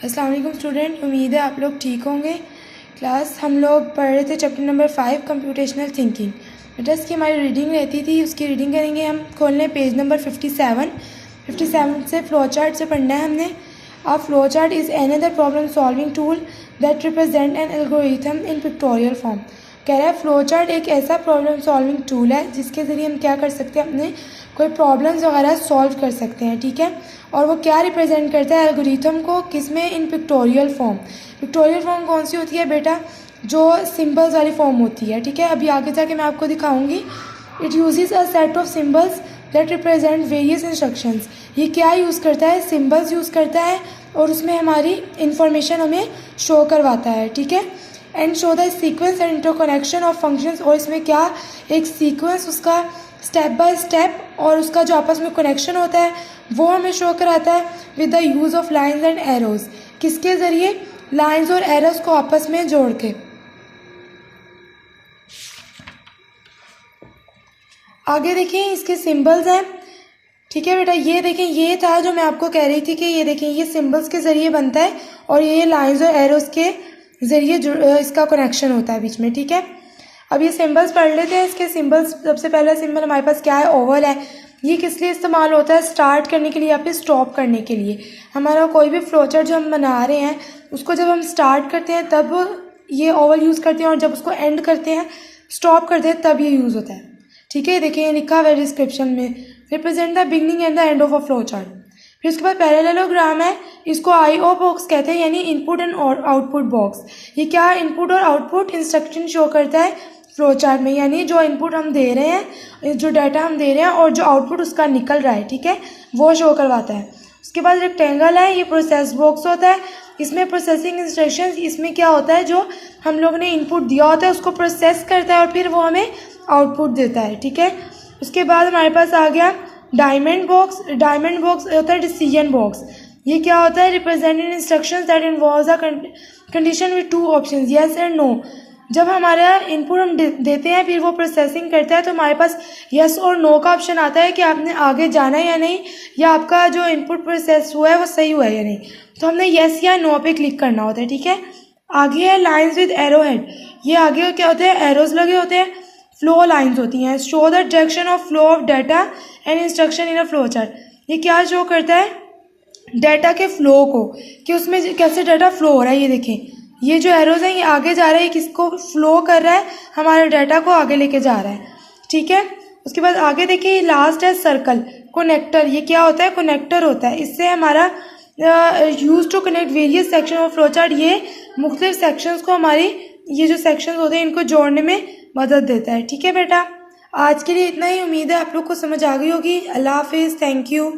अस्सलाम वालेकुम स्टूडेंट, उम्मीद है आप लोग ठीक होंगे। क्लास हम लोग पढ़ रहे थे चैप्टर नंबर 5 कंप्यूटेशनल थिंकिंग। बेटा इसकी हमारी रीडिंग रहती थी, उसकी रीडिंग करेंगे हम। खोल लें पेज नंबर 57 से फ्लो चार्ट से पढ़ना है हमने। A flow chart is any other problem solving tool that represent an algorithm in pictorial form. कह रहा है फ्लो चार्ट एक ऐसा प्रॉब्लम सॉल्विंग टूल है जिसके ज़रिए हम क्या कर सकते हैं, अपने कोई प्रॉब्लम्स वगैरह सॉल्व कर सकते हैं, ठीक है। और वो क्या रिप्रेजेंट करता है, एल्गोरिथम को, किसमें, इन पिक्टोरियल फॉर्म। पिक्टोरियल फॉर्म कौन सी होती है बेटा, जो सिंबल्स वाली फॉर्म होती है, ठीक है। अभी आगे जाके मैं आपको दिखाऊंगी। It uses a set of symbols that represent various instructions. ये क्या यूज़ करता है, सिंबल्स यूज़ करता है और उसमें हमारी इंफॉर्मेशन हमें शो करवाता है, ठीक है। And show the sequence and interconnection of functions. और इसमें क्या, एक सीक्वेंस, उसका स्टेप बाय स्टेप और उसका जो आपस में कनेक्शन होता है वो हमें शो कराता है with the use of lines and arrows. किसके ज़रिए, लाइंस और एरोज को आपस में जोड़ के। आगे देखिए इसके सिंबल्स हैं, ठीक है बेटा। ये देखें, ये था जो मैं आपको कह रही थी कि ये देखें, ये सिंबल्स के ज़रिए बनता है और ये लाइंस और एरोज के ज़रिए इसका कनेक्शन होता है बीच में, ठीक है। अब ये सिंबल्स पढ़ लेते हैं। इसके सिंबल्स, सबसे पहला सिंबल हमारे पास क्या है, ओवल है। ये किस लिए इस्तेमाल होता है, स्टार्ट करने के लिए या फिर स्टॉप करने के लिए। हमारा कोई भी फ्लोचार्ट जो हम बना रहे हैं उसको जब हम स्टार्ट करते हैं तब ये ओवल यूज़ करते हैं और जब उसको एंड करते हैं, स्टॉप करते हैं, तब ये यूज़ होता है, ठीक है। देखिए लिखा हुआ है डिस्क्रिप्शन में, represent the beginning and the end of a flow chart. फिर उसके बाद पैरेललोग्राम है, इसको IO बॉक्स कहते हैं, यानी इनपुट एंड आउटपुट बॉक्स। ये क्या, इनपुट और आउटपुट इंस्ट्रक्शन शो करता है फ्लो चार्ट में, यानी जो इनपुट हम दे रहे हैं, जो डाटा हम दे रहे हैं और जो आउटपुट उसका निकल रहा है, ठीक है, वो शो करवाता है। उसके बाद रेक्टेंगल है, ये प्रोसेस बॉक्स होता है। इसमें प्रोसेसिंग इंस्ट्रक्शंस, इसमें क्या होता है, जो हम लोग ने इनपुट दिया होता है उसको प्रोसेस करता है और फिर वो हमें आउटपुट देता है, ठीक है। उसके बाद हमारे पास आ गया डायमंड बॉक्स। डायमंड बॉक्स होता है डिसीजन बॉक्स। ये क्या होता है, represented instructions that involves a condition with 2 options, yes and no. जब हमारा इनपुट हम देते हैं फिर वो प्रोसेसिंग करता है तो हमारे पास यस और नो का ऑप्शन आता है कि आपने आगे जाना है या नहीं, या आपका जो इनपुट प्रोसेस हुआ है वो सही हुआ है या नहीं। तो हमने यस या नो पे क्लिक करना होता है, ठीक है। आगे है लाइन्स विद एरो हेड। ये आगे क्या होते हैं, एरोज लगे होते हैं, फ्लो लाइन्स होती हैं। Show the direction of flow of data and instruction in a flow chart. ये क्या शो करता है, डाटा के फ्लो को, कि उसमें कैसे डाटा फ्लो हो रहा है। ये देखें, ये जो एरोज हैं ये आगे जा रहा है, किसको फ्लो कर रहा है, हमारे डाटा को आगे लेके जा रहा है, ठीक है। उसके बाद आगे देखिए लास्ट है सर्कल, कनेक्टर। ये क्या होता है, कनेक्टर होता है। इससे हमारा use to connect various section of flow chart. ये मुख्तलिफ सेक्शंस को, हमारी ये जो सेक्शंस होते हैं इनको जोड़ने में मदद देता है, ठीक है बेटा। आज के लिए इतना ही। उम्मीद है आप लोग को समझ आ गई होगी। अल्लाह हाफिज़, थैंक यू।